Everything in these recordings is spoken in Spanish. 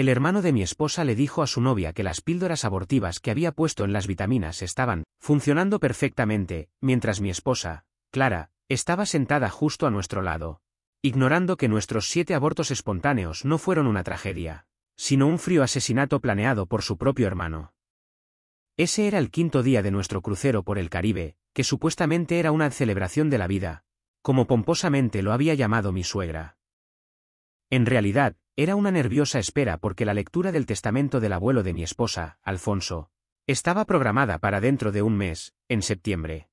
El hermano de mi esposa le dijo a su novia que las píldoras abortivas que había puesto en las vitaminas estaban funcionando perfectamente, mientras mi esposa, Clara, estaba sentada justo a nuestro lado, ignorando que nuestros 7 abortos espontáneos no fueron una tragedia, sino un frío asesinato planeado por su propio hermano. Ese era el 5.º día de nuestro crucero por el Caribe, que supuestamente era una celebración de la vida, como pomposamente lo había llamado mi suegra. En realidad, era una nerviosa espera porque la lectura del testamento del abuelo de mi esposa, Alfonso, estaba programada para dentro de un mes, en septiembre.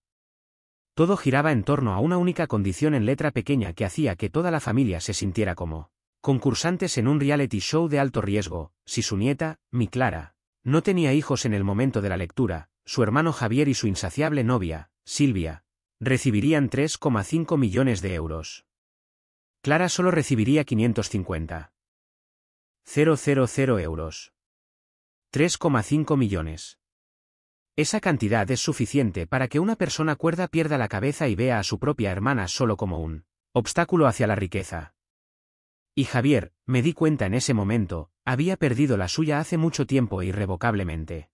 Todo giraba en torno a una única condición en letra pequeña que hacía que toda la familia se sintiera como concursantes en un reality show de alto riesgo. Si su nieta, mi Clara, no tenía hijos en el momento de la lectura, su hermano Javier y su insaciable novia, Silvia, recibirían 3,5 millones de euros. Clara solo recibiría 550.000 euros. 3,5 millones. Esa cantidad es suficiente para que una persona cuerda pierda la cabeza y vea a su propia hermana solo como un obstáculo hacia la riqueza. Y Javier, me di cuenta en ese momento, había perdido la suya hace mucho tiempo e irrevocablemente.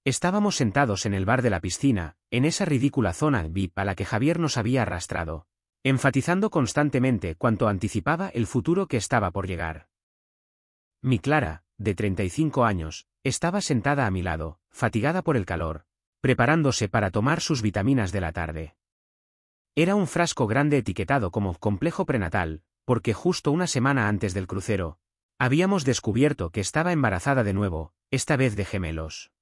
Estábamos sentados en el bar de la piscina, en esa ridícula zona VIP a la que Javier nos había arrastrado, enfatizando constantemente cuanto anticipaba el futuro que estaba por llegar. Mi Clara, de 35 años, estaba sentada a mi lado, fatigada por el calor, preparándose para tomar sus vitaminas de la tarde. Era un frasco grande etiquetado como complejo prenatal, porque justo una semana antes del crucero, habíamos descubierto que estaba embarazada de nuevo, esta vez de gemelos.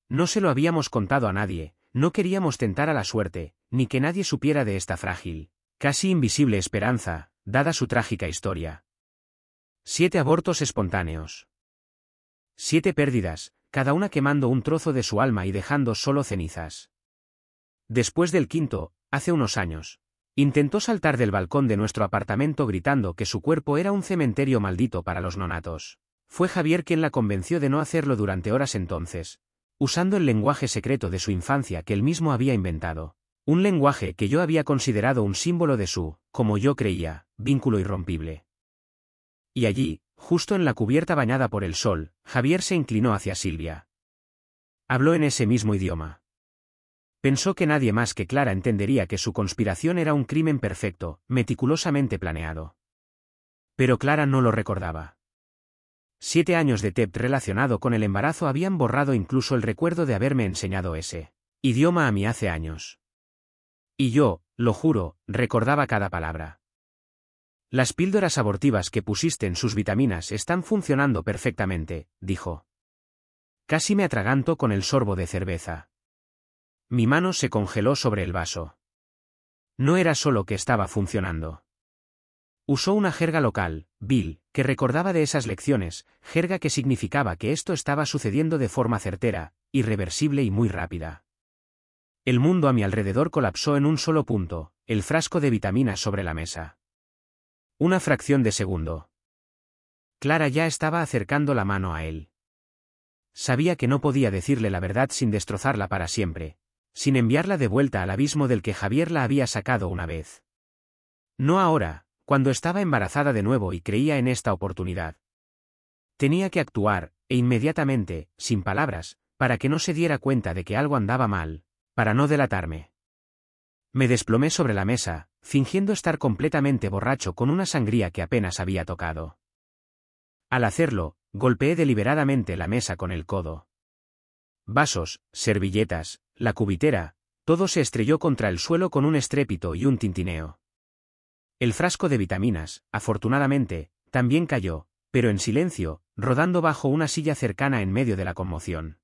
No se lo habíamos contado a nadie, no queríamos tentar a la suerte, ni que nadie supiera de esta frágil, casi invisible esperanza, dada su trágica historia. 7 abortos espontáneos. 7 pérdidas, cada una quemando un trozo de su alma y dejando solo cenizas. Después del 5.º, hace unos años, intentó saltar del balcón de nuestro apartamento gritando que su cuerpo era un cementerio maldito para los nonatos. Fue Javier quien la convenció de no hacerlo durante horas entonces, usando el lenguaje secreto de su infancia que él mismo había inventado. Un lenguaje que yo había considerado un símbolo de su, como yo creía, vínculo irrompible. Y allí, justo en la cubierta bañada por el sol, Javier se inclinó hacia Silvia. Habló en ese mismo idioma. Pensó que nadie más que Clara entendería que su conspiración era un crimen perfecto, meticulosamente planeado. Pero Clara no lo recordaba. 7 años de TEP relacionado con el embarazo habían borrado incluso el recuerdo de haberme enseñado ese idioma a mí hace años. Y yo, lo juro, recordaba cada palabra. Las píldoras abortivas que pusiste en sus vitaminas están funcionando perfectamente, dijo. Casi me atraganto con el sorbo de cerveza. Mi mano se congeló sobre el vaso. No era solo que estaba funcionando. Usó una jerga local, Bill, que recordaba de esas lecciones, jerga que significaba que esto estaba sucediendo de forma certera, irreversible y muy rápida. El mundo a mi alrededor colapsó en un solo punto, el frasco de vitaminas sobre la mesa. Una fracción de segundo. Clara ya estaba acercando la mano a él. Sabía que no podía decirle la verdad sin destrozarla para siempre, sin enviarla de vuelta al abismo del que Javier la había sacado una vez. No ahora, cuando estaba embarazada de nuevo y creía en esta oportunidad. Tenía que actuar, e inmediatamente, sin palabras, para que no se diera cuenta de que algo andaba mal, para no delatarme. Me desplomé sobre la mesa, fingiendo estar completamente borracho con una sangría que apenas había tocado. Al hacerlo, golpeé deliberadamente la mesa con el codo. Vasos, servilletas, la cubitera, todo se estrelló contra el suelo con un estrépito y un tintineo. El frasco de vitaminas, afortunadamente, también cayó, pero en silencio, rodando bajo una silla cercana en medio de la conmoción.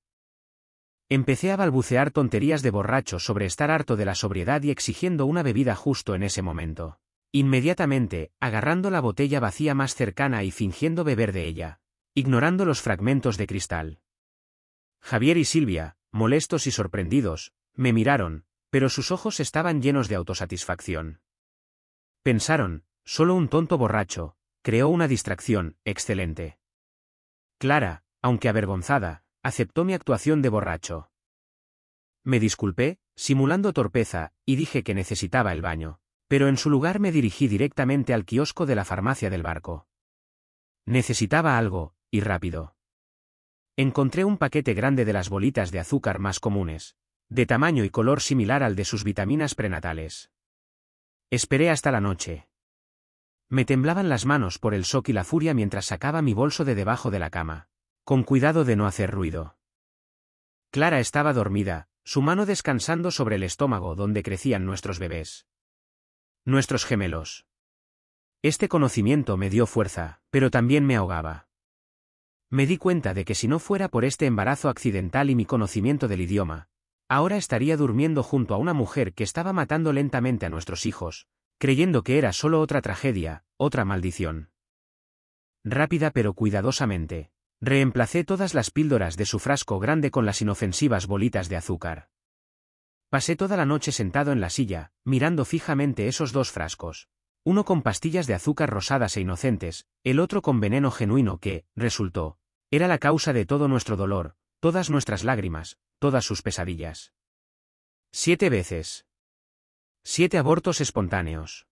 Empecé a balbucear tonterías de borracho sobre estar harto de la sobriedad y exigiendo una bebida justo en ese momento. Inmediatamente, agarrando la botella vacía más cercana y fingiendo beber de ella, ignorando los fragmentos de cristal. Javier y Silvia, molestos y sorprendidos, me miraron, pero sus ojos estaban llenos de autosatisfacción. Pensaron, solo un tonto borracho, creó una distracción, excelente. Clara, aunque avergonzada, aceptó mi actuación de borracho. Me disculpé, simulando torpeza, y dije que necesitaba el baño, pero en su lugar me dirigí directamente al kiosco de la farmacia del barco. Necesitaba algo, y rápido. Encontré un paquete grande de las bolitas de azúcar más comunes, de tamaño y color similar al de sus vitaminas prenatales. Esperé hasta la noche. Me temblaban las manos por el shock y la furia mientras sacaba mi bolso de debajo de la cama, con cuidado de no hacer ruido. Clara estaba dormida, su mano descansando sobre el estómago donde crecían nuestros bebés. Nuestros gemelos. Este conocimiento me dio fuerza, pero también me ahogaba. Me di cuenta de que si no fuera por este embarazo accidental y mi conocimiento del idioma, ahora estaría durmiendo junto a una mujer que estaba matando lentamente a nuestros hijos, creyendo que era solo otra tragedia, otra maldición. Rápida pero cuidadosamente, reemplacé todas las píldoras de su frasco grande con las inofensivas bolitas de azúcar. Pasé toda la noche sentado en la silla, mirando fijamente esos dos frascos. Uno con pastillas de azúcar rosadas e inocentes, el otro con veneno genuino que, resultó, era la causa de todo nuestro dolor, todas nuestras lágrimas, todas sus pesadillas. 7 veces. 7 abortos espontáneos.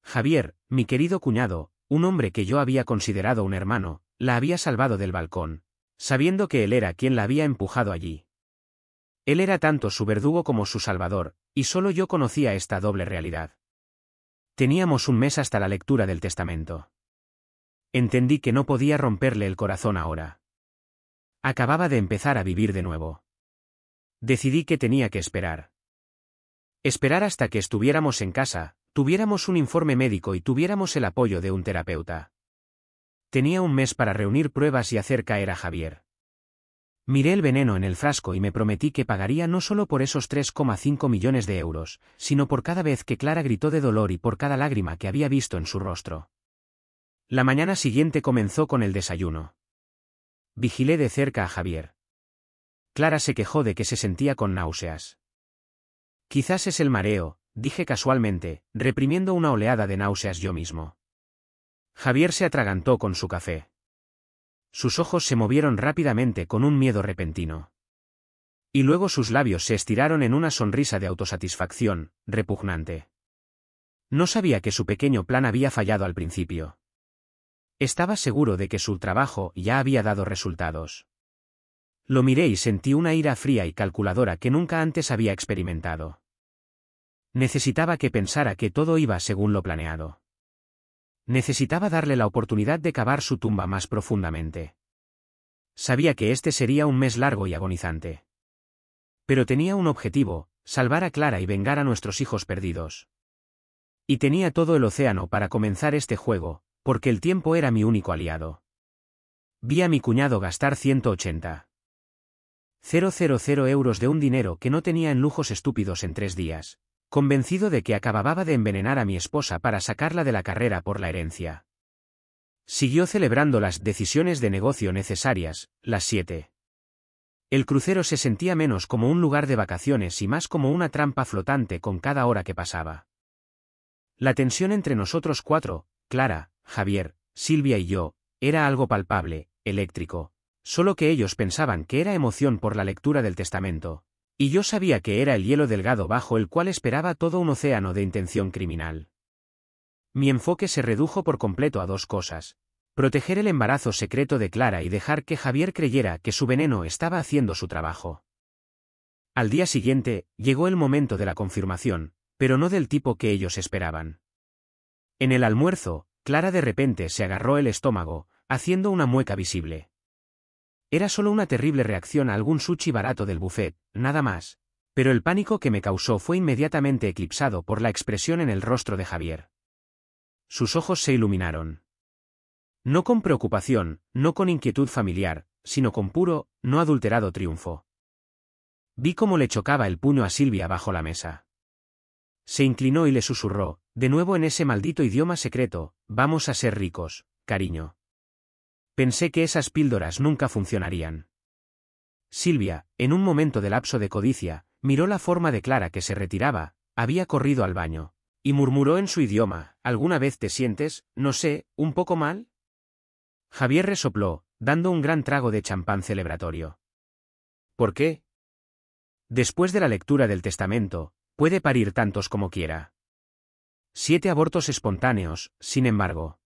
Javier, mi querido cuñado, un hombre que yo había considerado un hermano, la había salvado del balcón, sabiendo que él era quien la había empujado allí. Él era tanto su verdugo como su salvador, y solo yo conocía esta doble realidad. Teníamos un mes hasta la lectura del testamento. Entendí que no podía romperle el corazón ahora. Acababa de empezar a vivir de nuevo. Decidí que tenía que esperar. Esperar hasta que estuviéramos en casa, tuviéramos un informe médico y tuviéramos el apoyo de un terapeuta. Tenía un mes para reunir pruebas y hacer caer a Javier. Miré el veneno en el frasco y me prometí que pagaría no solo por esos 3,5 millones de euros, sino por cada vez que Clara gritó de dolor y por cada lágrima que había visto en su rostro. La mañana siguiente comenzó con el desayuno. Vigilé de cerca a Javier. Clara se quejó de que se sentía con náuseas. Quizás es el mareo, dije casualmente, reprimiendo una oleada de náuseas yo mismo. Javier se atragantó con su café. Sus ojos se movieron rápidamente con un miedo repentino. Y luego sus labios se estiraron en una sonrisa de autosatisfacción, repugnante. No sabía que su pequeño plan había fallado al principio. Estaba seguro de que su trabajo ya había dado resultados. Lo miré y sentí una ira fría y calculadora que nunca antes había experimentado. Necesitaba que pensara que todo iba según lo planeado. Necesitaba darle la oportunidad de cavar su tumba más profundamente. Sabía que este sería un mes largo y agonizante. Pero tenía un objetivo, salvar a Clara y vengar a nuestros hijos perdidos. Y tenía todo el océano para comenzar este juego, porque el tiempo era mi único aliado. Vi a mi cuñado gastar 180.000 euros de un dinero que no tenía en lujos estúpidos en 3 días. Convencido de que acababa de envenenar a mi esposa para sacarla de la carrera por la herencia. Siguió celebrando las decisiones de negocio necesarias, las 7. El crucero se sentía menos como un lugar de vacaciones y más como una trampa flotante con cada hora que pasaba. La tensión entre nosotros 4, Clara, Javier, Silvia y yo, era algo palpable, eléctrico, solo que ellos pensaban que era emoción por la lectura del testamento. Y yo sabía que era el hielo delgado bajo el cual esperaba todo un océano de intención criminal. Mi enfoque se redujo por completo a 2 cosas: proteger el embarazo secreto de Clara y dejar que Javier creyera que su veneno estaba haciendo su trabajo. Al día siguiente, llegó el momento de la confirmación, pero no del tipo que ellos esperaban. En el almuerzo, Clara de repente se agarró el estómago, haciendo una mueca visible. Era solo una terrible reacción a algún sushi barato del buffet, nada más, pero el pánico que me causó fue inmediatamente eclipsado por la expresión en el rostro de Javier. Sus ojos se iluminaron. No con preocupación, no con inquietud familiar, sino con puro, no adulterado triunfo. Vi cómo le chocaba el puño a Silvia bajo la mesa. Se inclinó y le susurró, de nuevo en ese maldito idioma secreto: vamos a ser ricos, cariño. Pensé que esas píldoras nunca funcionarían. Silvia, en un momento de lapso de codicia, miró la forma de Clara que se retiraba, había corrido al baño, y murmuró en su idioma: ¿alguna vez te sientes, no sé, un poco mal? Javier resopló, dando un gran trago de champán celebratorio. ¿Por qué? Después de la lectura del testamento, puede parir tantos como quiera. 7 abortos espontáneos, sin embargo.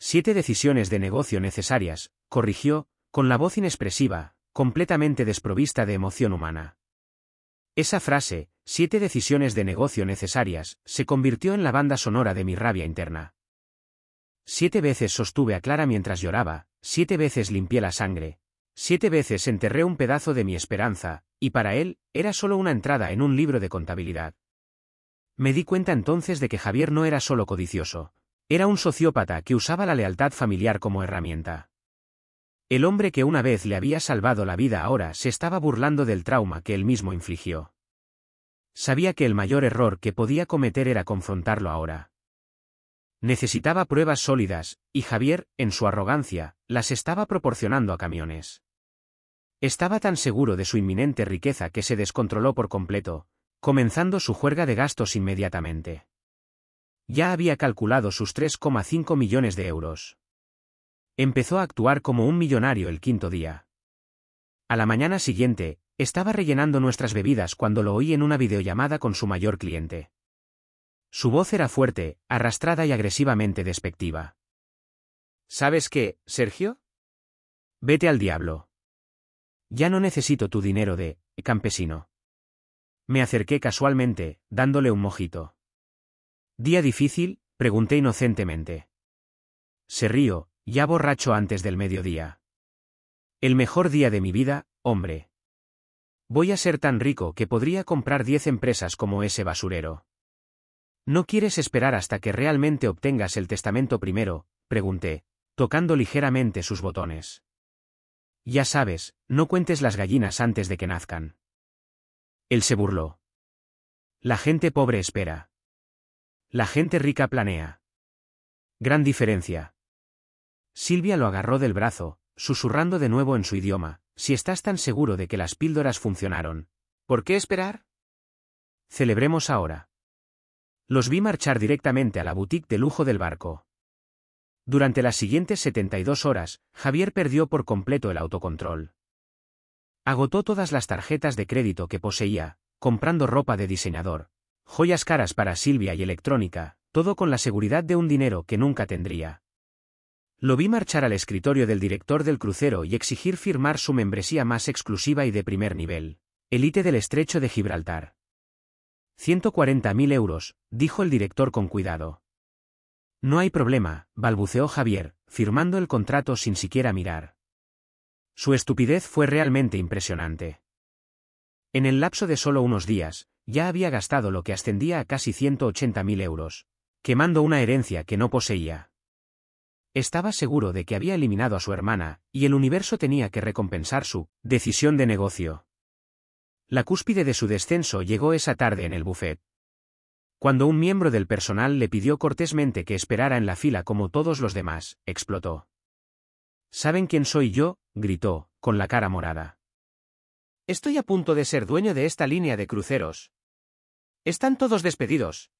7 decisiones de negocio necesarias, corrigió, con la voz inexpresiva, completamente desprovista de emoción humana. Esa frase, 7 decisiones de negocio necesarias, se convirtió en la banda sonora de mi rabia interna. 7 veces sostuve a Clara mientras lloraba, 7 veces limpié la sangre, 7 veces enterré un pedazo de mi esperanza, y para él, era solo una entrada en un libro de contabilidad. Me di cuenta entonces de que Javier no era solo codicioso. Era un sociópata que usaba la lealtad familiar como herramienta. El hombre que una vez le había salvado la vida ahora se estaba burlando del trauma que él mismo infligió. Sabía que el mayor error que podía cometer era confrontarlo ahora. Necesitaba pruebas sólidas, y Javier, en su arrogancia, las estaba proporcionando a camiones. Estaba tan seguro de su inminente riqueza que se descontroló por completo, comenzando su juerga de gastos inmediatamente. Ya había calculado sus 3,5 millones de euros. Empezó a actuar como un millonario el quinto día. A la mañana siguiente, estaba rellenando nuestras bebidas cuando lo oí en una videollamada con su mayor cliente. Su voz era fuerte, arrastrada y agresivamente despectiva. ¿Sabes qué, Sergio? Vete al diablo. Ya no necesito tu dinero de campesino. Me acerqué casualmente, dándole un mojito. ¿Día difícil?, pregunté inocentemente. Se rió, ya borracho antes del mediodía. El mejor día de mi vida, hombre. Voy a ser tan rico que podría comprar 10 empresas como ese basurero. ¿No quieres esperar hasta que realmente obtengas el testamento primero?, pregunté, tocando ligeramente sus botones. Ya sabes, no cuentes las gallinas antes de que nazcan. Él se burló. La gente pobre espera. La gente rica planea. Gran diferencia. Silvia lo agarró del brazo, susurrando de nuevo en su idioma, si estás tan seguro de que las píldoras funcionaron, ¿por qué esperar? Celebremos ahora. Los vi marchar directamente a la boutique de lujo del barco. Durante las siguientes 72 horas, Javier perdió por completo el autocontrol. Agotó todas las tarjetas de crédito que poseía, comprando ropa de diseñador, joyas caras para Silvia y electrónica, todo con la seguridad de un dinero que nunca tendría. Lo vi marchar al escritorio del director del crucero y exigir firmar su membresía más exclusiva y de primer nivel, Elite del Estrecho de Gibraltar. 140.000 euros, dijo el director con cuidado. No hay problema, balbuceó Javier, firmando el contrato sin siquiera mirar. Su estupidez fue realmente impresionante. En el lapso de solo unos días, ya había gastado lo que ascendía a casi 180.000 euros, quemando una herencia que no poseía. Estaba seguro de que había eliminado a su hermana, y el universo tenía que recompensar su decisión de negocio. La cúspide de su descenso llegó esa tarde en el buffet. Cuando un miembro del personal le pidió cortésmente que esperara en la fila como todos los demás, explotó. ¿Saben quién soy yo?, gritó, con la cara morada. Estoy a punto de ser dueño de esta línea de cruceros. Están todos despedidos.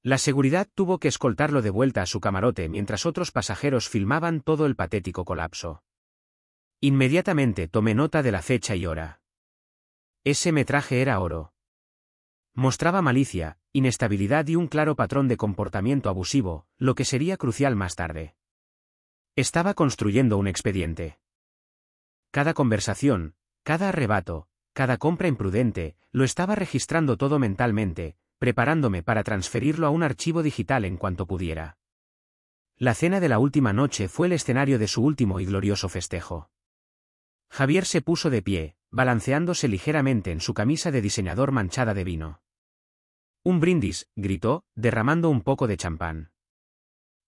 La seguridad tuvo que escoltarlo de vuelta a su camarote mientras otros pasajeros filmaban todo el patético colapso. Inmediatamente tomé nota de la fecha y hora. Ese metraje era oro. Mostraba malicia, inestabilidad y un claro patrón de comportamiento abusivo, lo que sería crucial más tarde. Estaba construyendo un expediente. Cada conversación, cada arrebato, cada compra imprudente, lo estaba registrando todo mentalmente, preparándome para transferirlo a un archivo digital en cuanto pudiera. La cena de la última noche fue el escenario de su último y glorioso festejo. Javier se puso de pie, balanceándose ligeramente en su camisa de diseñador manchada de vino. Un brindis, gritó, derramando un poco de champán.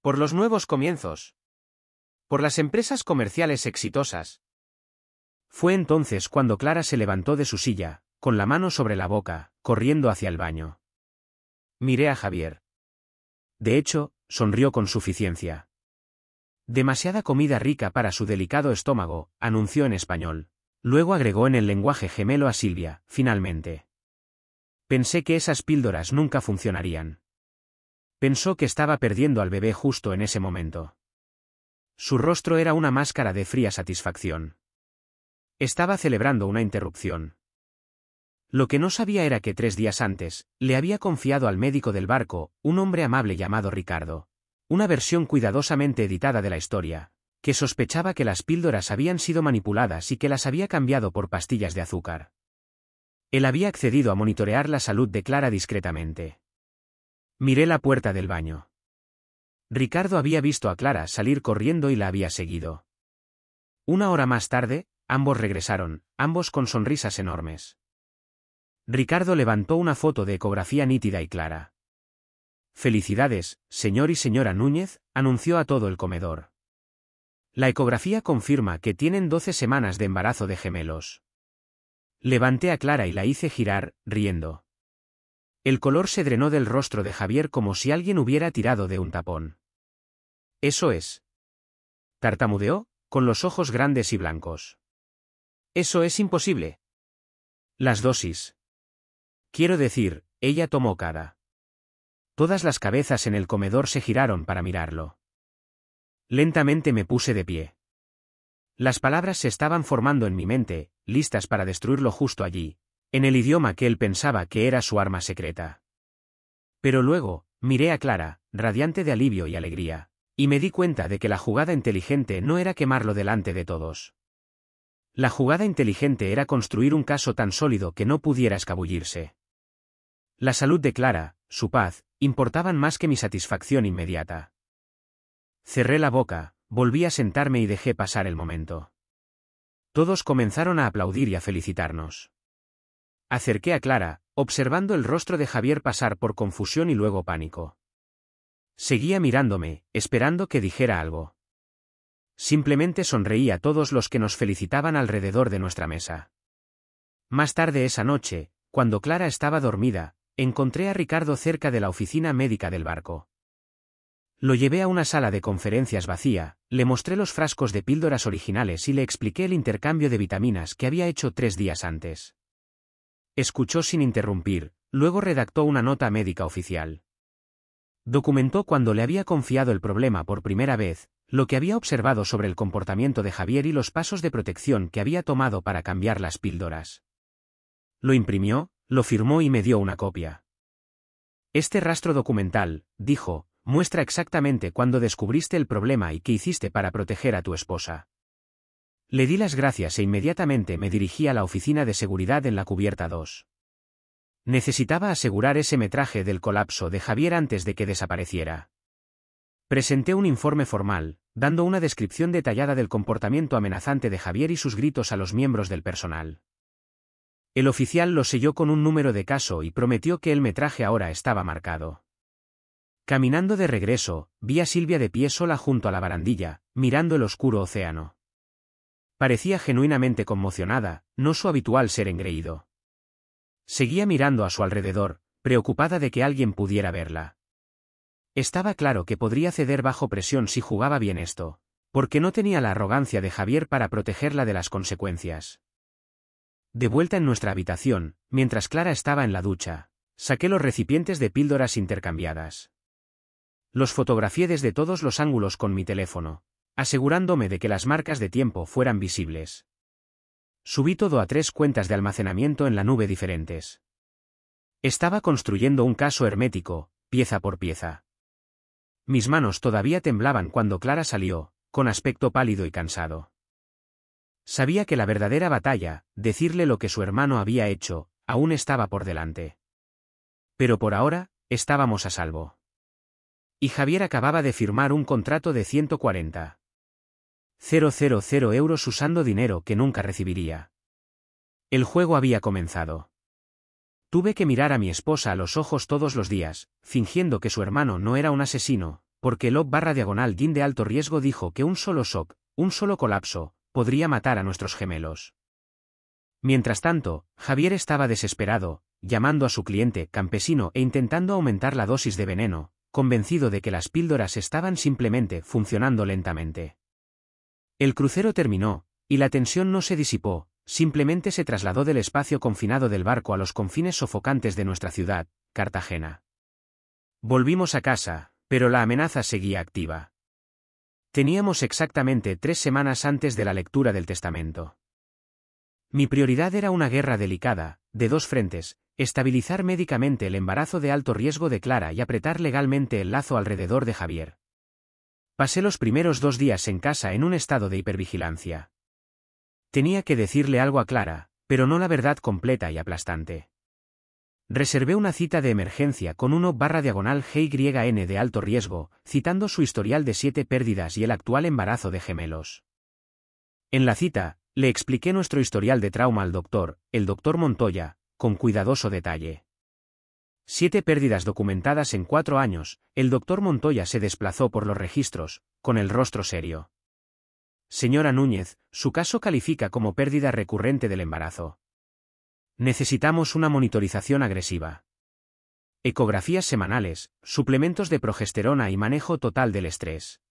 Por los nuevos comienzos. Por las empresas comerciales exitosas. Fue entonces cuando Clara se levantó de su silla, con la mano sobre la boca, corriendo hacia el baño. Miré a Javier. De hecho, sonrió con suficiencia. Demasiada comida rica para su delicado estómago, anunció en español. Luego agregó en el lenguaje gemelo a Silvia, finalmente. Pensé que esas píldoras nunca funcionarían. Pensó que estaba perdiendo al bebé justo en ese momento. Su rostro era una máscara de fría satisfacción. Estaba celebrando una interrupción. Lo que no sabía era que 3 días antes, le había confiado al médico del barco, un hombre amable llamado Ricardo. Una versión cuidadosamente editada de la historia, que sospechaba que las píldoras habían sido manipuladas y que las había cambiado por pastillas de azúcar. Él había accedido a monitorear la salud de Clara discretamente. Miré la puerta del baño. Ricardo había visto a Clara salir corriendo y la había seguido. Una hora más tarde, ambos regresaron, ambos con sonrisas enormes. Ricardo levantó una foto de ecografía nítida y clara. «Felicidades, señor y señora Núñez», anunció a todo el comedor. «La ecografía confirma que tienen 12 semanas de embarazo de gemelos». Levanté a Clara y la hice girar, riendo. El color se drenó del rostro de Javier como si alguien hubiera tirado de un tapón. «Eso es», tartamudeó, con los ojos grandes y blancos. «Eso es imposible». «Las dosis». Quiero decir, ella tomó cada. Todas las cabezas en el comedor se giraron para mirarlo. Lentamente me puse de pie. Las palabras se estaban formando en mi mente, listas para destruirlo justo allí, en el idioma que él pensaba que era su arma secreta. Pero luego, miré a Clara, radiante de alivio y alegría, y me di cuenta de que la jugada inteligente no era quemarlo delante de todos. La jugada inteligente era construir un caso tan sólido que no pudiera escabullirse. La salud de Clara, su paz, importaban más que mi satisfacción inmediata. Cerré la boca, volví a sentarme y dejé pasar el momento. Todos comenzaron a aplaudir y a felicitarnos. Acerqué a Clara, observando el rostro de Javier pasar por confusión y luego pánico. Seguía mirándome, esperando que dijera algo. Simplemente sonreí a todos los que nos felicitaban alrededor de nuestra mesa. Más tarde esa noche, cuando Clara estaba dormida, encontré a Ricardo cerca de la oficina médica del barco. Lo llevé a una sala de conferencias vacía, le mostré los frascos de píldoras originales y le expliqué el intercambio de vitaminas que había hecho 3 días antes. Escuchó sin interrumpir, luego redactó una nota médica oficial. Documentó cuando le había confiado el problema por primera vez, lo que había observado sobre el comportamiento de Javier y los pasos de protección que había tomado para cambiar las píldoras. Lo imprimió, lo firmó y me dio una copia. Este rastro documental, dijo, muestra exactamente cuándo descubriste el problema y qué hiciste para proteger a tu esposa. Le di las gracias e inmediatamente me dirigí a la oficina de seguridad en la cubierta 2. Necesitaba asegurar ese metraje del colapso de Javier antes de que desapareciera. Presenté un informe formal, dando una descripción detallada del comportamiento amenazante de Javier y sus gritos a los miembros del personal. El oficial lo selló con un número de caso y prometió que el metraje ahora estaba marcado. Caminando de regreso, vi a Silvia de pie sola junto a la barandilla, mirando el oscuro océano. Parecía genuinamente conmocionada, no su habitual ser engreído. Seguía mirando a su alrededor, preocupada de que alguien pudiera verla. Estaba claro que podría ceder bajo presión si jugaba bien esto, porque no tenía la arrogancia de Javier para protegerla de las consecuencias. De vuelta en nuestra habitación, mientras Clara estaba en la ducha, saqué los recipientes de píldoras intercambiadas. Los fotografié desde todos los ángulos con mi teléfono, asegurándome de que las marcas de tiempo fueran visibles. Subí todo a 3 cuentas de almacenamiento en la nube diferentes. Estaba construyendo un caso hermético, pieza por pieza. Mis manos todavía temblaban cuando Clara salió, con aspecto pálido y cansado. Sabía que la verdadera batalla, decirle lo que su hermano había hecho, aún estaba por delante. Pero por ahora, estábamos a salvo. Y Javier acababa de firmar un contrato de 140.000 euros usando dinero que nunca recibiría. El juego había comenzado. Tuve que mirar a mi esposa a los ojos todos los días, fingiendo que su hermano no era un asesino, porque el OP/Yin de alto riesgo dijo que un solo shock, un solo colapso, podría matar a nuestros gemelos. Mientras tanto, Javier estaba desesperado, llamando a su cliente campesino e intentando aumentar la dosis de veneno, convencido de que las píldoras estaban simplemente funcionando lentamente. El crucero terminó, y la tensión no se disipó, simplemente se trasladó del espacio confinado del barco a los confines sofocantes de nuestra ciudad, Cartagena. Volvimos a casa, pero la amenaza seguía activa. Teníamos exactamente 3 semanas antes de la lectura del testamento. Mi prioridad era una guerra delicada, de 2 frentes, estabilizar médicamente el embarazo de alto riesgo de Clara y apretar legalmente el lazo alrededor de Javier. Pasé los primeros 2 días en casa en un estado de hipervigilancia. Tenía que decirle algo a Clara, pero no la verdad completa y aplastante. Reservé una cita de emergencia con 1/GYN de alto riesgo, citando su historial de 7 pérdidas y el actual embarazo de gemelos. En la cita, le expliqué nuestro historial de trauma al doctor, el doctor Montoya, con cuidadoso detalle. 7 pérdidas documentadas en 4 años, el doctor Montoya se desplazó por los registros, con el rostro serio. Señora Núñez, su caso califica como pérdida recurrente del embarazo. Necesitamos una monitorización agresiva. Ecografías semanales, suplementos de progesterona y manejo total del estrés.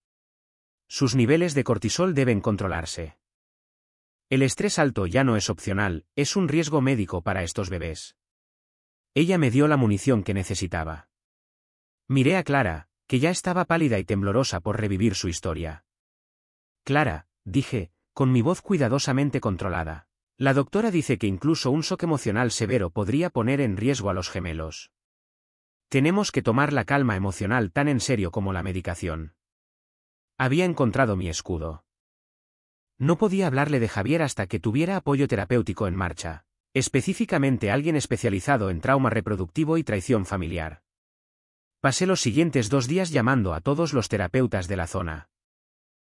Sus niveles de cortisol deben controlarse. El estrés alto ya no es opcional, es un riesgo médico para estos bebés. Ella me dio la munición que necesitaba. Miré a Clara, que ya estaba pálida y temblorosa por revivir su historia. Clara, dije, con mi voz cuidadosamente controlada. La doctora dice que incluso un shock emocional severo podría poner en riesgo a los gemelos. Tenemos que tomar la calma emocional tan en serio como la medicación. Había encontrado mi escudo. No podía hablarle de Javier hasta que tuviera apoyo terapéutico en marcha, específicamente alguien especializado en trauma reproductivo y traición familiar. Pasé los siguientes 2 días llamando a todos los terapeutas de la zona.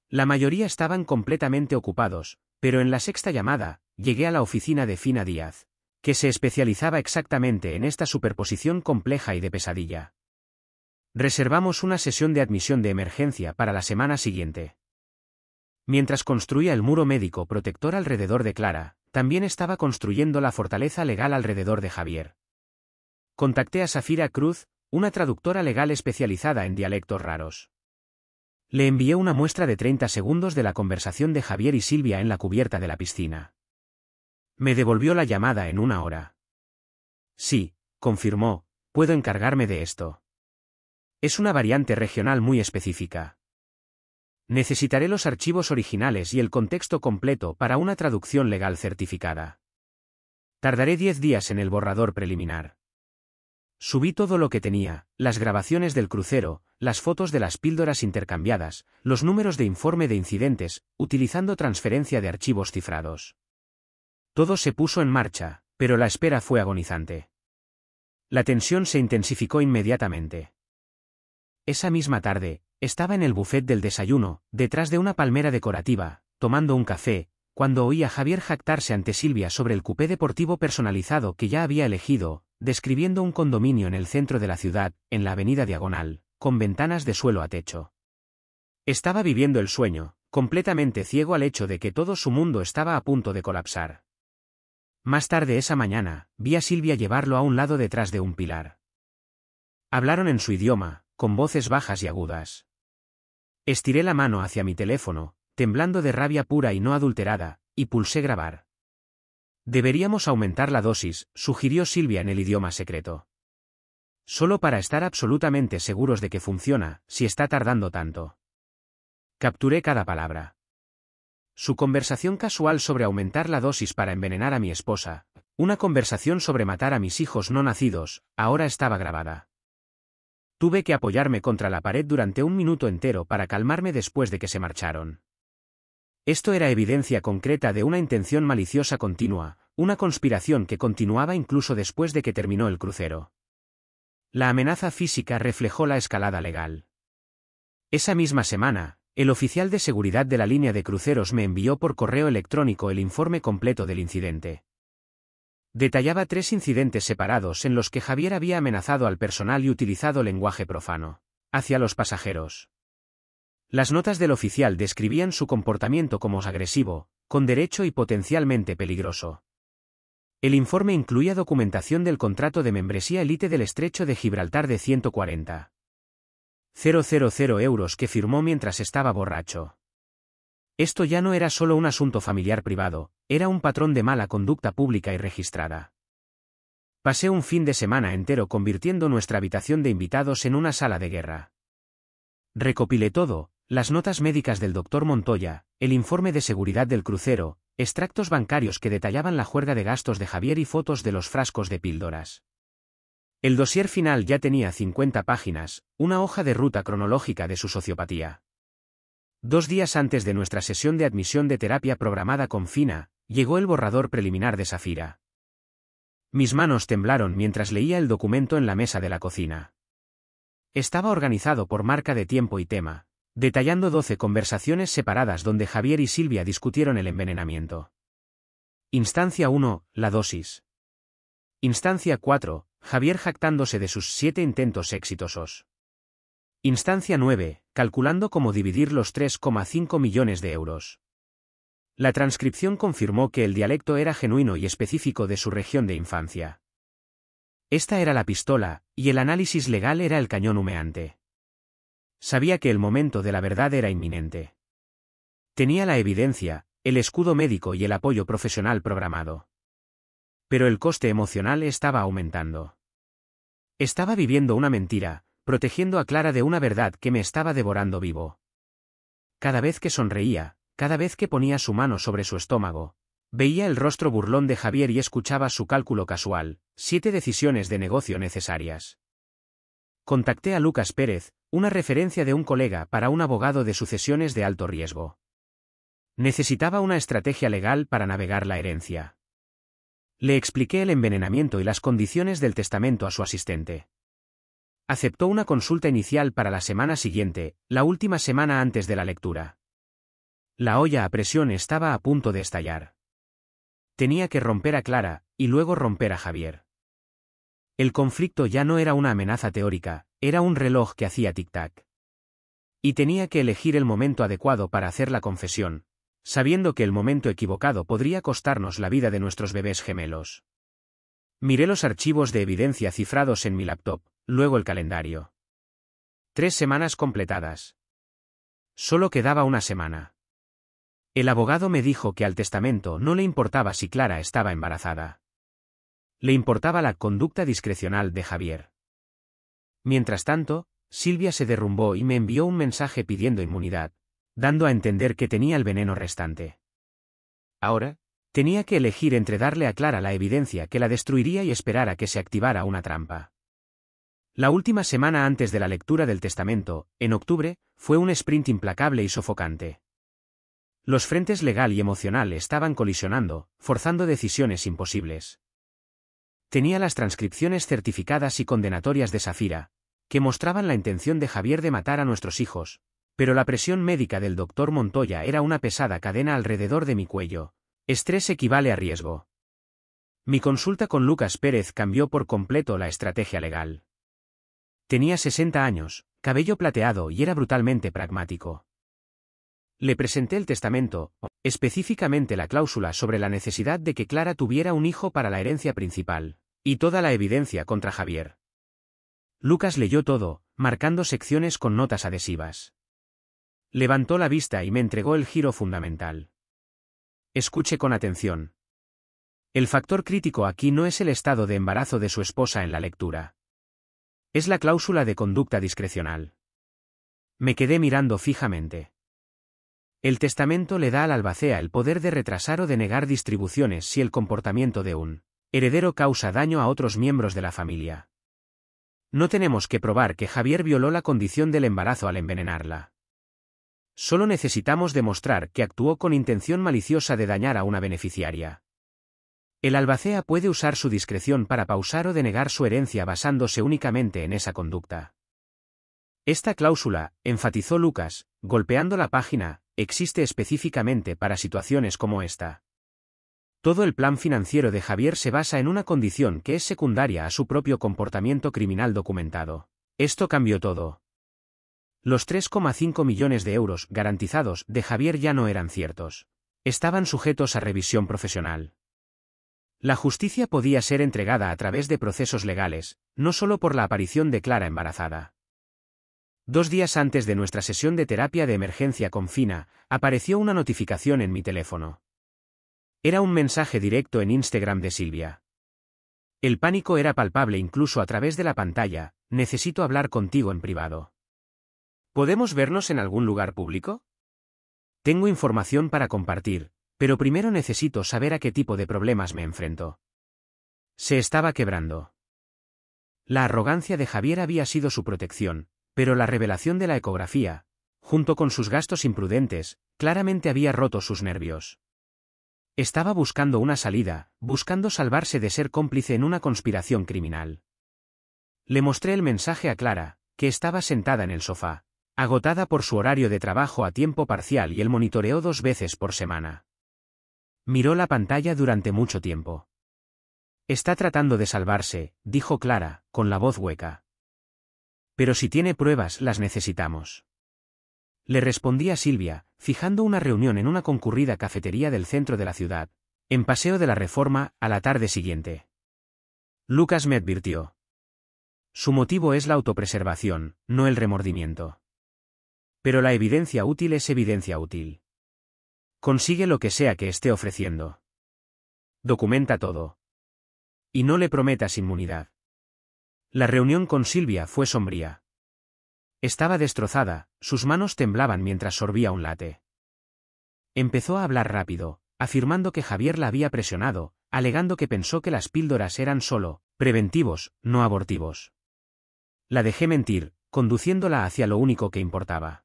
La mayoría estaban completamente ocupados, pero en la 6ª llamada, llegué a la oficina de Fina Díaz, que se especializaba exactamente en esta superposición compleja y de pesadilla. Reservamos una sesión de admisión de emergencia para la semana siguiente. Mientras construía el muro médico protector alrededor de Clara, también estaba construyendo la fortaleza legal alrededor de Javier. Contacté a Safira Cruz, una traductora legal especializada en dialectos raros. Le envié una muestra de 30 segundos de la conversación de Javier y Silvia en la cubierta de la piscina. Me devolvió la llamada en 1 hora. Sí, confirmó, puedo encargarme de esto. Es una variante regional muy específica. Necesitaré los archivos originales y el contexto completo para una traducción legal certificada. Tardaré 10 días en el borrador preliminar. Subí todo lo que tenía, las grabaciones del crucero, las fotos de las píldoras intercambiadas, los números de informe de incidentes, utilizando transferencia de archivos cifrados. Todo se puso en marcha, pero la espera fue agonizante. La tensión se intensificó inmediatamente. Esa misma tarde, estaba en el buffet del desayuno, detrás de una palmera decorativa, tomando un café, cuando oí a Javier jactarse ante Silvia sobre el cupé deportivo personalizado que ya había elegido, describiendo un condominio en el centro de la ciudad, en la avenida Diagonal, con ventanas de suelo a techo. Estaba viviendo el sueño, completamente ciego al hecho de que todo su mundo estaba a punto de colapsar. Más tarde esa mañana, vi a Silvia llevarlo a un lado detrás de un pilar. Hablaron en su idioma, con voces bajas y agudas. Estiré la mano hacia mi teléfono, temblando de rabia pura y no adulterada, y pulsé grabar. Deberíamos aumentar la dosis, sugirió Silvia en el idioma secreto. Solo para estar absolutamente seguros de que funciona, si está tardando tanto. Capturé cada palabra. Su conversación casual sobre aumentar la dosis para envenenar a mi esposa, una conversación sobre matar a mis hijos no nacidos, ahora estaba grabada. Tuve que apoyarme contra la pared durante 1 minuto entero para calmarme después de que se marcharon. Esto era evidencia concreta de una intención maliciosa continua, una conspiración que continuaba incluso después de que terminó el crucero. La amenaza física reflejó la escalada legal. Esa misma semana, el oficial de seguridad de la línea de cruceros me envió por correo electrónico el informe completo del incidente. Detallaba 3 incidentes separados en los que Javier había amenazado al personal y utilizado lenguaje profano hacia los pasajeros. Las notas del oficial describían su comportamiento como agresivo, con derecho y potencialmente peligroso. El informe incluía documentación del contrato de membresía élite del Estrecho de Gibraltar de 140.000 euros que firmó mientras estaba borracho. Esto ya no era solo un asunto familiar privado, era un patrón de mala conducta pública y registrada. Pasé un fin de semana entero convirtiendo nuestra habitación de invitados en una sala de guerra. Recopilé todo, las notas médicas del doctor Montoya, el informe de seguridad del crucero, extractos bancarios que detallaban la juerga de gastos de Javier y fotos de los frascos de píldoras. El dossier final ya tenía 50 páginas, una hoja de ruta cronológica de su sociopatía. 2 días antes de nuestra sesión de admisión de terapia programada con Fina, llegó el borrador preliminar de Safira. Mis manos temblaron mientras leía el documento en la mesa de la cocina. Estaba organizado por marca de tiempo y tema, detallando 12 conversaciones separadas donde Javier y Silvia discutieron el envenenamiento. Instancia 1, la dosis. Instancia 4, Javier jactándose de sus 7 intentos exitosos. Instancia 9, calculando cómo dividir los 3,5 millones de euros. La transcripción confirmó que el dialecto era genuino y específico de su región de infancia. Esta era la pistola, y el análisis legal era el cañón humeante. Sabía que el momento de la verdad era inminente. Tenía la evidencia, el escudo médico y el apoyo profesional programado. Pero el coste emocional estaba aumentando. Estaba viviendo una mentira, protegiendo a Clara de una verdad que me estaba devorando vivo. Cada vez que sonreía, cada vez que ponía su mano sobre su estómago, veía el rostro burlón de Javier y escuchaba su cálculo casual, 7 decisiones de negocio necesarias. Contacté a Lucas Pérez, una referencia de un colega para un abogado de sucesiones de alto riesgo. Necesitaba una estrategia legal para navegar la herencia. Le expliqué el envenenamiento y las condiciones del testamento a su asistente. Aceptó una consulta inicial para la semana siguiente, la última semana antes de la lectura. La olla a presión estaba a punto de estallar. Tenía que romper a Clara, y luego romper a Javier. El conflicto ya no era una amenaza teórica, era un reloj que hacía tic-tac. Y tenía que elegir el momento adecuado para hacer la confesión, sabiendo que el momento equivocado podría costarnos la vida de nuestros bebés gemelos. Miré los archivos de evidencia cifrados en mi laptop, luego el calendario. 3 semanas completadas. Solo quedaba una semana. El abogado me dijo que al testamento no le importaba si Clara estaba embarazada. Le importaba la conducta discrecional de Javier. Mientras tanto, Silvia se derrumbó y me envió un mensaje pidiendo inmunidad, dando a entender que tenía el veneno restante. Ahora, tenía que elegir entre darle a Clara la evidencia que la destruiría y esperar a que se activara una trampa. La última semana antes de la lectura del testamento, en octubre, fue un sprint implacable y sofocante. Los frentes legal y emocional estaban colisionando, forzando decisiones imposibles. Tenía las transcripciones certificadas y condenatorias de Safira, que mostraban la intención de Javier de matar a nuestros hijos, pero la presión médica del doctor Montoya era una pesada cadena alrededor de mi cuello. Estrés equivale a riesgo. Mi consulta con Lucas Pérez cambió por completo la estrategia legal. Tenía 60 años, cabello plateado y era brutalmente pragmático. Le presenté el testamento, específicamente la cláusula sobre la necesidad de que Clara tuviera un hijo para la herencia principal, y toda la evidencia contra Javier. Lucas leyó todo, marcando secciones con notas adhesivas. Levantó la vista y me entregó el giro fundamental. Escuche con atención. El factor crítico aquí no es el estado de embarazo de su esposa en la lectura. Es la cláusula de conducta discrecional. Me quedé mirando fijamente. El testamento le da al albacea el poder de retrasar o denegar distribuciones si el comportamiento de un heredero causa daño a otros miembros de la familia. No tenemos que probar que Javier violó la condición del embarazo al envenenarla. Solo necesitamos demostrar que actuó con intención maliciosa de dañar a una beneficiaria. El albacea puede usar su discreción para pausar o denegar su herencia basándose únicamente en esa conducta. Esta cláusula, enfatizó Lucas, golpeando la página, existe específicamente para situaciones como esta. Todo el plan financiero de Javier se basa en una condición que es secundaria a su propio comportamiento criminal documentado. Esto cambió todo. Los 3,5 millones de euros garantizados de Javier ya no eran ciertos. Estaban sujetos a revisión profesional. La justicia podía ser entregada a través de procesos legales, no solo por la aparición de Clara embarazada. 2 días antes de nuestra sesión de terapia de emergencia con Fina, apareció una notificación en mi teléfono. Era un mensaje directo en Instagram de Silvia. El pánico era palpable incluso a través de la pantalla. Necesito hablar contigo en privado. ¿Podemos vernos en algún lugar público? Tengo información para compartir, pero primero necesito saber a qué tipo de problemas me enfrento. Se estaba quebrando. La arrogancia de Javier había sido su protección, pero la revelación de la ecografía, Junto con sus gastos imprudentes, claramente había roto sus nervios. Estaba buscando una salida, buscando salvarse de ser cómplice en una conspiración criminal. Le mostré el mensaje a Clara, que estaba sentada en el sofá, agotada por su horario de trabajo a tiempo parcial y el monitoreó 2 veces por semana. Miró la pantalla durante mucho tiempo. Está tratando de salvarse, dijo Clara, con la voz hueca. Pero si tiene pruebas, las necesitamos. Le respondí a Silvia, fijando una reunión en una concurrida cafetería del centro de la ciudad, en Paseo de la Reforma, a la tarde siguiente. Lucas me advirtió. Su motivo es la autopreservación, no el remordimiento. Pero la evidencia útil es evidencia útil. Consigue lo que sea que esté ofreciendo. Documenta todo. Y no le prometas inmunidad. La reunión con Silvia fue sombría. Estaba destrozada, sus manos temblaban mientras sorbía un latte. Empezó a hablar rápido, afirmando que Javier la había presionado, alegando que pensó que las píldoras eran solo preventivos, no abortivos. La dejé mentir, conduciéndola hacia lo único que importaba.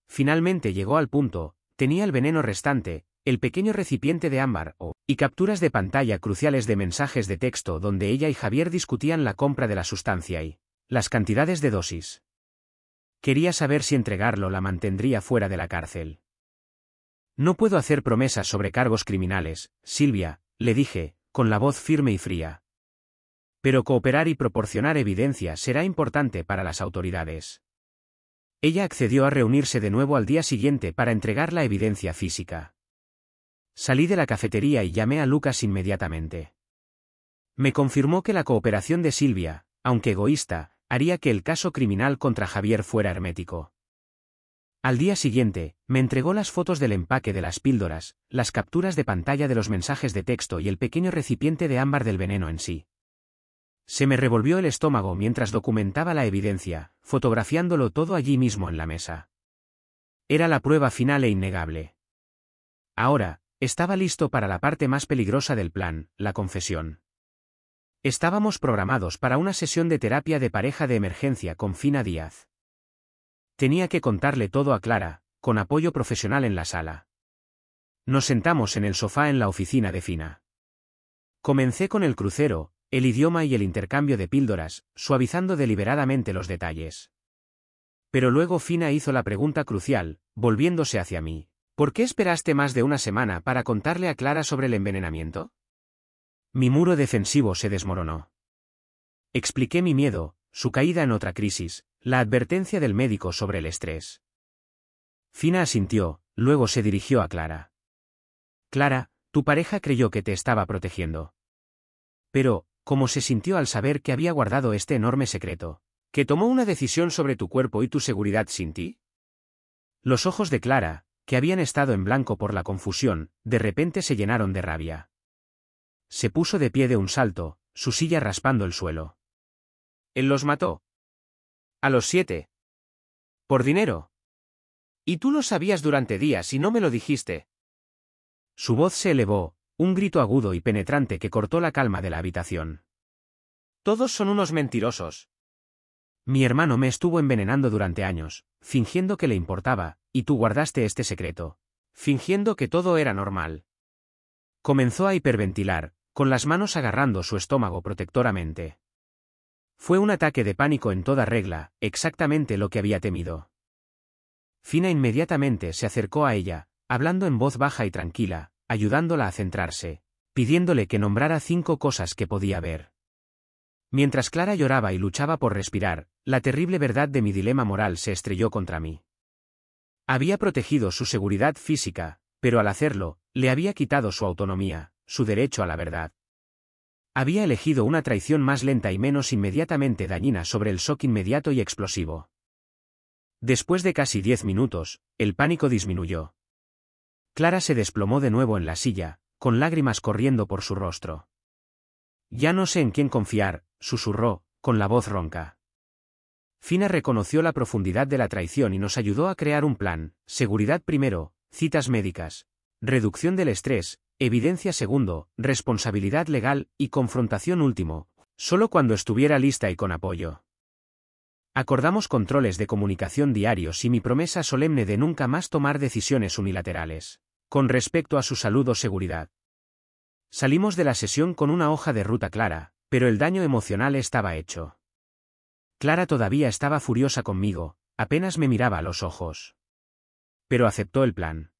Finalmente llegó al punto, tenía el veneno restante, el pequeño recipiente de ámbar y capturas de pantalla cruciales de mensajes de texto donde ella y Javier discutían la compra de la sustancia y las cantidades de dosis. Quería saber si entregarlo la mantendría fuera de la cárcel. No puedo hacer promesas sobre cargos criminales, Silvia, le dije, con la voz firme y fría. Pero cooperar y proporcionar evidencia será importante para las autoridades. Ella accedió a reunirse de nuevo al día siguiente para entregar la evidencia física. Salí de la cafetería y llamé a Lucas inmediatamente. Me confirmó que la cooperación de Silvia, aunque egoísta, haría que el caso criminal contra Javier fuera hermético. Al día siguiente, me entregó las fotos del empaque de las píldoras, las capturas de pantalla de los mensajes de texto y el pequeño recipiente de ámbar del veneno en sí. Se me revolvió el estómago mientras documentaba la evidencia, fotografiándolo todo allí mismo en la mesa. Era la prueba final e innegable. Ahora, estaba listo para la parte más peligrosa del plan, la confesión. Estábamos programados para una sesión de terapia de pareja de emergencia con Fina Díaz. Tenía que contarle todo a Clara, con apoyo profesional en la sala. Nos sentamos en el sofá en la oficina de Fina. Comencé con el crucero, el idioma y el intercambio de píldoras, suavizando deliberadamente los detalles. Pero luego Fina hizo la pregunta crucial, volviéndose hacia mí. ¿Por qué esperaste más de una semana para contarle a Clara sobre el envenenamiento? Mi muro defensivo se desmoronó. Expliqué mi miedo, su caída en otra crisis, la advertencia del médico sobre el estrés. Fina asintió, luego se dirigió a Clara. Clara, tu pareja creyó que te estaba protegiendo. Pero, ¿cómo se sintió al saber que había guardado este enorme secreto? ¿Que tomó una decisión sobre tu cuerpo y tu seguridad sin ti? Los ojos de Clara, que habían estado en blanco por la confusión, de repente se llenaron de rabia. Se puso de pie de un salto, su silla raspando el suelo. Él los mató. A los 7. Por dinero. Y tú lo sabías durante días y no me lo dijiste. Su voz se elevó, un grito agudo y penetrante que cortó la calma de la habitación. Todos son unos mentirosos. Mi hermano me estuvo envenenando durante años, fingiendo que le importaba, y tú guardaste este secreto, fingiendo que todo era normal. Comenzó a hiperventilar, con las manos agarrando su estómago protectoramente. Fue un ataque de pánico en toda regla, exactamente lo que había temido. Fina inmediatamente se acercó a ella, hablando en voz baja y tranquila, ayudándola a centrarse, pidiéndole que nombrara 5 cosas que podía ver. Mientras Clara lloraba y luchaba por respirar, la terrible verdad de mi dilema moral se estrelló contra mí. Había protegido su seguridad física, pero al hacerlo, le había quitado su autonomía, su derecho a la verdad. Había elegido una traición más lenta y menos inmediatamente dañina sobre el shock inmediato y explosivo. Después de casi 10 minutos, el pánico disminuyó. Clara se desplomó de nuevo en la silla, con lágrimas corriendo por su rostro. Ya no sé en quién confiar, susurró, con la voz ronca. Fina reconoció la profundidad de la traición y nos ayudó a crear un plan: seguridad primero, citas médicas, reducción del estrés, evidencia segundo, responsabilidad legal y confrontación último, solo cuando estuviera lista y con apoyo. Acordamos controles de comunicación diarios y mi promesa solemne de nunca más tomar decisiones unilaterales, con respecto a su salud o seguridad. Salimos de la sesión con una hoja de ruta clara, pero el daño emocional estaba hecho. Clara todavía estaba furiosa conmigo, apenas me miraba a los ojos. Pero aceptó el plan.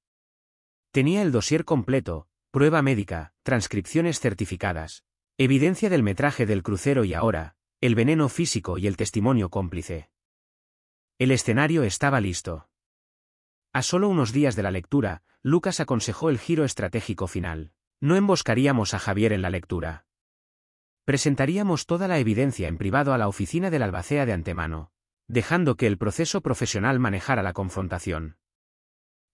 Tenía el dossier completo, prueba médica, transcripciones certificadas, evidencia del metraje del crucero y ahora, el veneno físico y el testimonio cómplice. El escenario estaba listo. A solo unos días de la lectura, Lucas aconsejó el giro estratégico final. No emboscaríamos a Javier en la lectura. Presentaríamos toda la evidencia en privado a la oficina del albacea de antemano, dejando que el proceso profesional manejara la confrontación.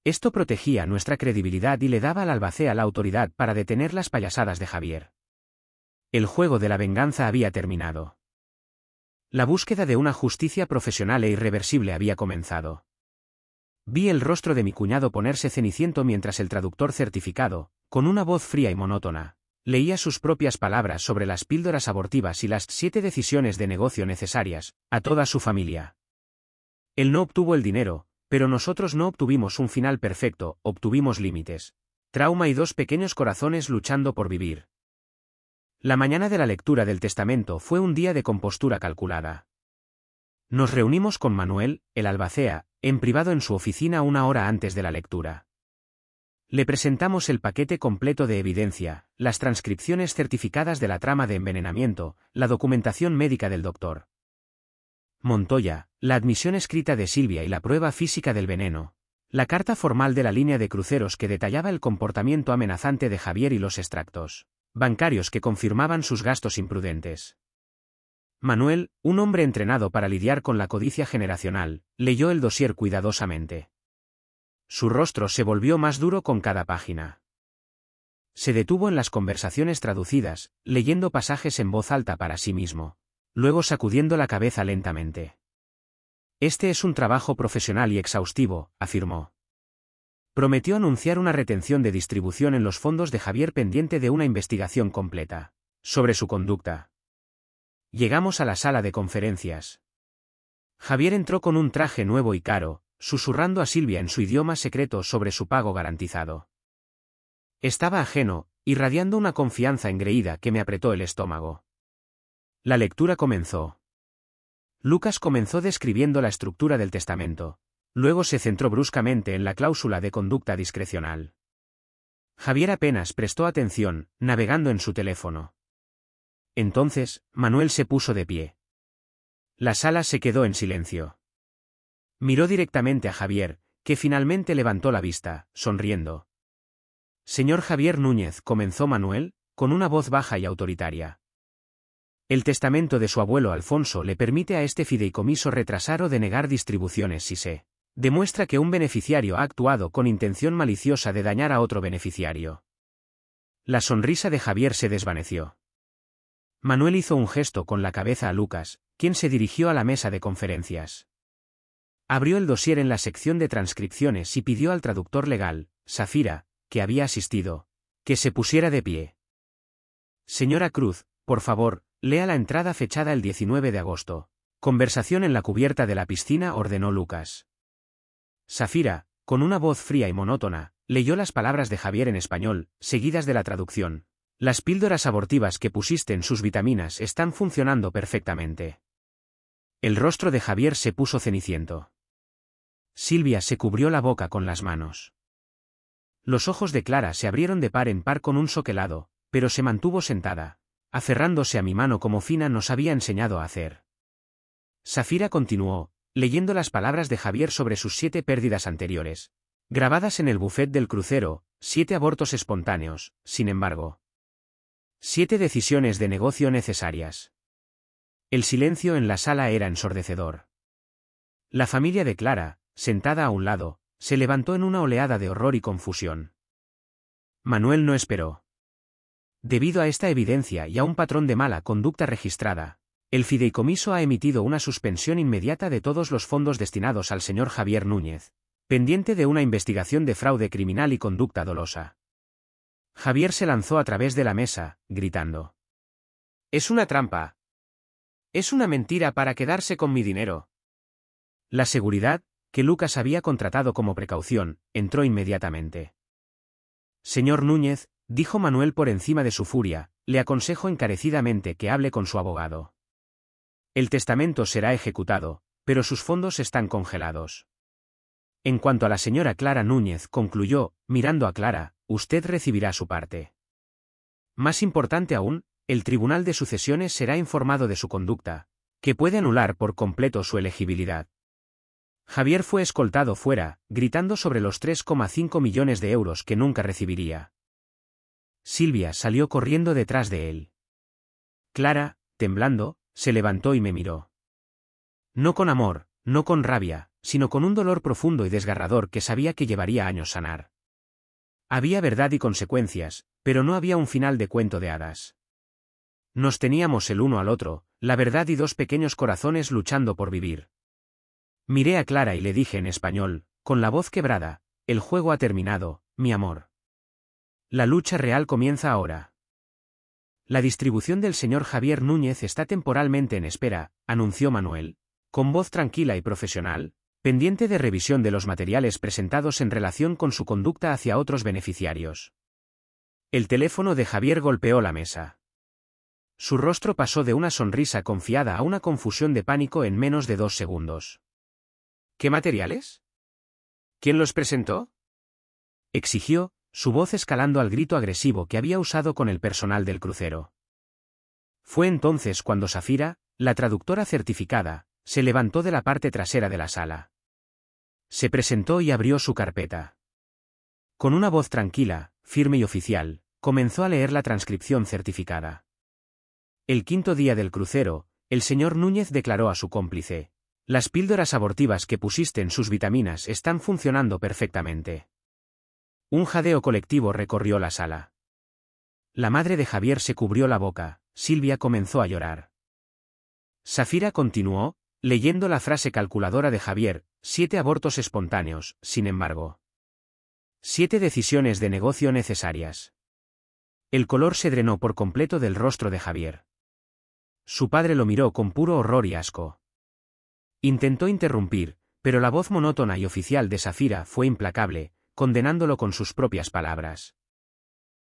Esto protegía nuestra credibilidad y le daba al albacea la autoridad para detener las payasadas de Javier. El juego de la venganza había terminado. La búsqueda de una justicia profesional e irreversible había comenzado. Vi el rostro de mi cuñado ponerse ceniciento mientras el traductor certificado, con una voz fría y monótona, leía sus propias palabras sobre las píldoras abortivas y las 7 decisiones de negocio necesarias, a toda su familia. Él no obtuvo el dinero, pero nosotros no obtuvimos un final perfecto, obtuvimos límites, trauma y 2 pequeños corazones luchando por vivir. La mañana de la lectura del testamento fue un día de compostura calculada. Nos reunimos con Manuel, el albacea, en privado en su oficina 1 hora antes de la lectura. Le presentamos el paquete completo de evidencia, las transcripciones certificadas de la trama de envenenamiento, la documentación médica del doctor Montoya, la admisión escrita de Silvia y la prueba física del veneno, la carta formal de la línea de cruceros que detallaba el comportamiento amenazante de Javier y los extractos bancarios que confirmaban sus gastos imprudentes. Manuel, un hombre entrenado para lidiar con la codicia generacional, leyó el dossier cuidadosamente. Su rostro se volvió más duro con cada página. Se detuvo en las conversaciones traducidas, leyendo pasajes en voz alta para sí mismo, luego sacudiendo la cabeza lentamente. Este es un trabajo profesional y exhaustivo, afirmó. Prometió anunciar una retención de distribución en los fondos de Javier pendiente de una investigación completa sobre su conducta. Llegamos a la sala de conferencias. Javier entró con un traje nuevo y caro, susurrando a Silvia en su idioma secreto sobre su pago garantizado. Estaba ajeno, irradiando una confianza engreída que me apretó el estómago. La lectura comenzó. Lucas comenzó describiendo la estructura del testamento. Luego se centró bruscamente en la cláusula de conducta discrecional. Javier apenas prestó atención, navegando en su teléfono. Entonces, Manuel se puso de pie. La sala se quedó en silencio. Miró directamente a Javier, que finalmente levantó la vista, sonriendo. Señor Javier Núñez, comenzó Manuel, con una voz baja y autoritaria. El testamento de su abuelo Alfonso le permite a este fideicomiso retrasar o denegar distribuciones si se demuestra que un beneficiario ha actuado con intención maliciosa de dañar a otro beneficiario. La sonrisa de Javier se desvaneció. Manuel hizo un gesto con la cabeza a Lucas, quien se dirigió a la mesa de conferencias. Abrió el dossier en la sección de transcripciones y pidió al traductor legal, Safira, que había asistido, que se pusiera de pie. Señora Cruz, por favor, lea la entrada fechada el 19 de agosto. Conversación en la cubierta de la piscina, ordenó Lucas. Safira, con una voz fría y monótona, leyó las palabras de Javier en español, seguidas de la traducción. Las píldoras abortivas que pusiste en sus vitaminas están funcionando perfectamente. El rostro de Javier se puso ceniciento. Silvia se cubrió la boca con las manos. Los ojos de Clara se abrieron de par en par con un soquelado, pero se mantuvo sentada, aferrándose a mi mano como Fina nos había enseñado a hacer. Safira continuó, leyendo las palabras de Javier sobre sus 7 pérdidas anteriores, grabadas en el buffet del crucero, 7 abortos espontáneos, sin embargo. 7 decisiones de negocio necesarias. El silencio en la sala era ensordecedor. La familia de Clara, sentada a un lado, se levantó en una oleada de horror y confusión. Manuel no esperó. Debido a esta evidencia y a un patrón de mala conducta registrada, el fideicomiso ha emitido una suspensión inmediata de todos los fondos destinados al señor Javier Núñez, pendiente de una investigación de fraude criminal y conducta dolosa. Javier se lanzó a través de la mesa, gritando. «Es una trampa. Es una mentira para quedarse con mi dinero». La seguridad, que Lucas había contratado como precaución, entró inmediatamente. Señor Núñez, dijo Manuel por encima de su furia, le aconsejo encarecidamente que hable con su abogado. El testamento será ejecutado, pero sus fondos están congelados. En cuanto a la señora Clara Núñez, concluyó, mirando a Clara, usted recibirá su parte. Más importante aún, el Tribunal de Sucesiones será informado de su conducta, que puede anular por completo su elegibilidad. Javier fue escoltado fuera, gritando sobre los 3,5 millones de euros que nunca recibiría. Silvia salió corriendo detrás de él. Clara, temblando, se levantó y me miró. No con amor, no con rabia, sino con un dolor profundo y desgarrador que sabía que llevaría años sanar. Había verdad y consecuencias, pero no había un final de cuento de hadas. Nos teníamos el uno al otro, la verdad y dos pequeños corazones luchando por vivir. Miré a Clara y le dije en español, con la voz quebrada, el juego ha terminado, mi amor. La lucha real comienza ahora. La distribución del señor Javier Núñez está temporalmente en espera, anunció Manuel, con voz tranquila y profesional, pendiente de revisión de los materiales presentados en relación con su conducta hacia otros beneficiarios. El teléfono de Javier golpeó la mesa. Su rostro pasó de una sonrisa confiada a una confusión de pánico en menos de 2 segundos. ¿Qué materiales? ¿Quién los presentó? Exigió, su voz escalando al grito agresivo que había usado con el personal del crucero. Fue entonces cuando Safira, la traductora certificada, se levantó de la parte trasera de la sala. Se presentó y abrió su carpeta. Con una voz tranquila, firme y oficial, comenzó a leer la transcripción certificada. El 5.º día del crucero, el señor Núñez declaró a su cómplice: las píldoras abortivas que pusiste en sus vitaminas están funcionando perfectamente. Un jadeo colectivo recorrió la sala. La madre de Javier se cubrió la boca, Silvia comenzó a llorar. Safira continuó, leyendo la frase calculadora de Javier: 7 abortos espontáneos, sin embargo. 7 decisiones de negocio necesarias. El color se drenó por completo del rostro de Javier. Su padre lo miró con puro horror y asco. Intentó interrumpir, pero la voz monótona y oficial de Safira fue implacable, condenándolo con sus propias palabras.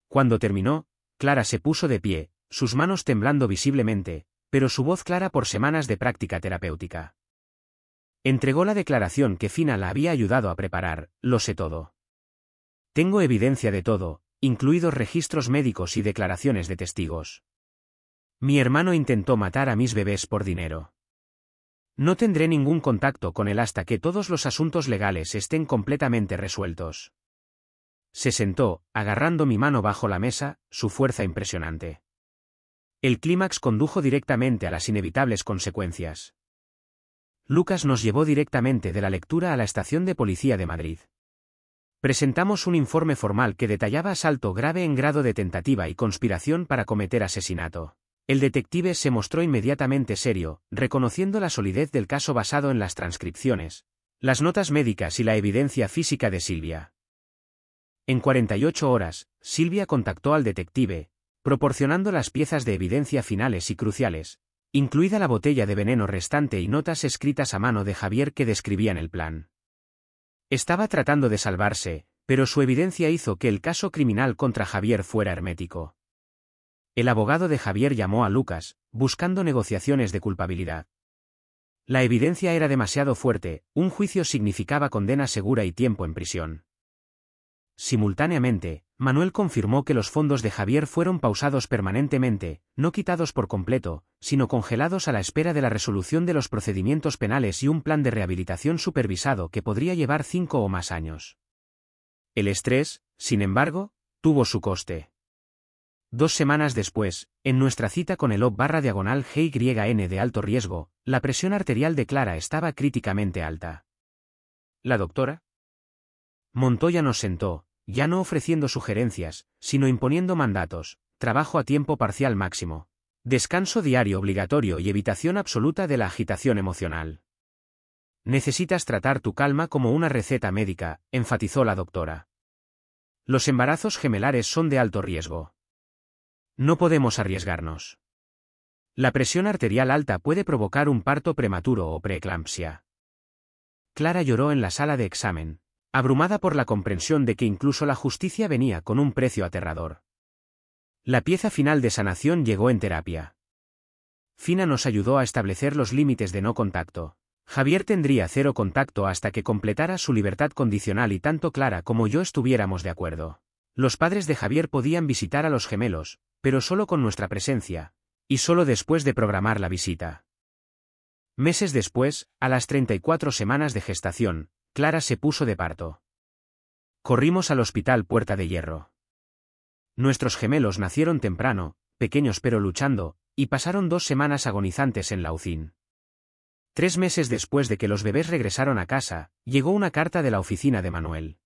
Cuando terminó, Clara se puso de pie, sus manos temblando visiblemente, pero su voz clara por semanas de práctica terapéutica. Entregó la declaración que Fina la había ayudado a preparar: lo sé todo. Tengo evidencia de todo, incluidos registros médicos y declaraciones de testigos. Mi hermano intentó matar a mis bebés por dinero. No tendré ningún contacto con él hasta que todos los asuntos legales estén completamente resueltos. Se sentó, agarrando mi mano bajo la mesa, su fuerza impresionante. El clímax condujo directamente a las inevitables consecuencias. Lucas nos llevó directamente de la lectura a la estación de policía de Madrid. Presentamos un informe formal que detallaba asalto grave en grado de tentativa y conspiración para cometer asesinato. El detective se mostró inmediatamente serio, reconociendo la solidez del caso basado en las transcripciones, las notas médicas y la evidencia física de Silvia. En 48 horas, Silvia contactó al detective, proporcionando las piezas de evidencia finales y cruciales, incluida la botella de veneno restante y notas escritas a mano de Javier que describían el plan. Estaba tratando de salvarse, pero su evidencia hizo que el caso criminal contra Javier fuera hermético. El abogado de Javier llamó a Lucas, buscando negociaciones de culpabilidad. La evidencia era demasiado fuerte, un juicio significaba condena segura y tiempo en prisión. Simultáneamente, Manuel confirmó que los fondos de Javier fueron pausados permanentemente, no quitados por completo, sino congelados a la espera de la resolución de los procedimientos penales y un plan de rehabilitación supervisado que podría llevar 5 o más años. El estrés, sin embargo, tuvo su coste. 2 semanas después, en nuestra cita con el O/GYN de alto riesgo, la presión arterial de Clara estaba críticamente alta. ¿La doctora? Montoya nos sentó, ya no ofreciendo sugerencias, sino imponiendo mandatos: trabajo a tiempo parcial máximo, descanso diario obligatorio y evitación absoluta de la agitación emocional. Necesitas tratar tu calma como una receta médica, enfatizó la doctora. Los embarazos gemelares son de alto riesgo. No podemos arriesgarnos. La presión arterial alta puede provocar un parto prematuro o preeclampsia. Clara lloró en la sala de examen, abrumada por la comprensión de que incluso la justicia venía con un precio aterrador. La pieza final de sanación llegó en terapia. Fina nos ayudó a establecer los límites de no contacto. Javier tendría 0 contacto hasta que completara su libertad condicional y tanto Clara como yo estuviéramos de acuerdo. Los padres de Javier podían visitar a los gemelos, pero solo con nuestra presencia, y solo después de programar la visita. Meses después, a las 34 semanas de gestación, Clara se puso de parto. Corrimos al hospital Puerta de Hierro. Nuestros gemelos nacieron temprano, pequeños pero luchando, y pasaron 2 semanas agonizantes en la UCI. 3 meses después de que los bebés regresaron a casa, llegó una carta de la oficina de Manuel.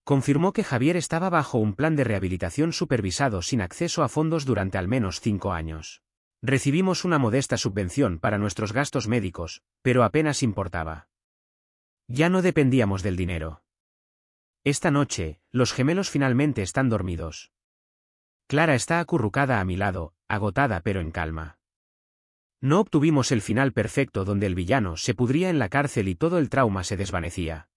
Confirmó que Javier estaba bajo un plan de rehabilitación supervisado sin acceso a fondos durante al menos 5 años. Recibimos una modesta subvención para nuestros gastos médicos, pero apenas importaba. Ya no dependíamos del dinero. Esta noche, los gemelos finalmente están dormidos. Clara está acurrucada a mi lado, agotada pero en calma. No obtuvimos el final perfecto donde el villano se pudría en la cárcel y todo el trauma se desvanecía.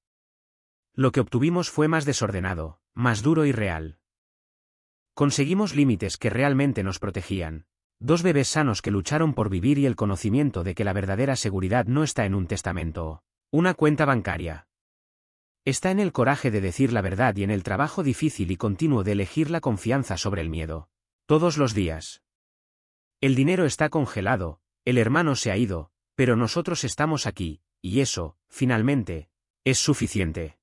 Lo que obtuvimos fue más desordenado, más duro y real. Conseguimos límites que realmente nos protegían. 2 bebés sanos que lucharon por vivir y el conocimiento de que la verdadera seguridad no está en un testamento o una cuenta bancaria. Está en el coraje de decir la verdad y en el trabajo difícil y continuo de elegir la confianza sobre el miedo. Todos los días. El dinero está congelado, el hermano se ha ido, pero nosotros estamos aquí, y eso, finalmente, es suficiente.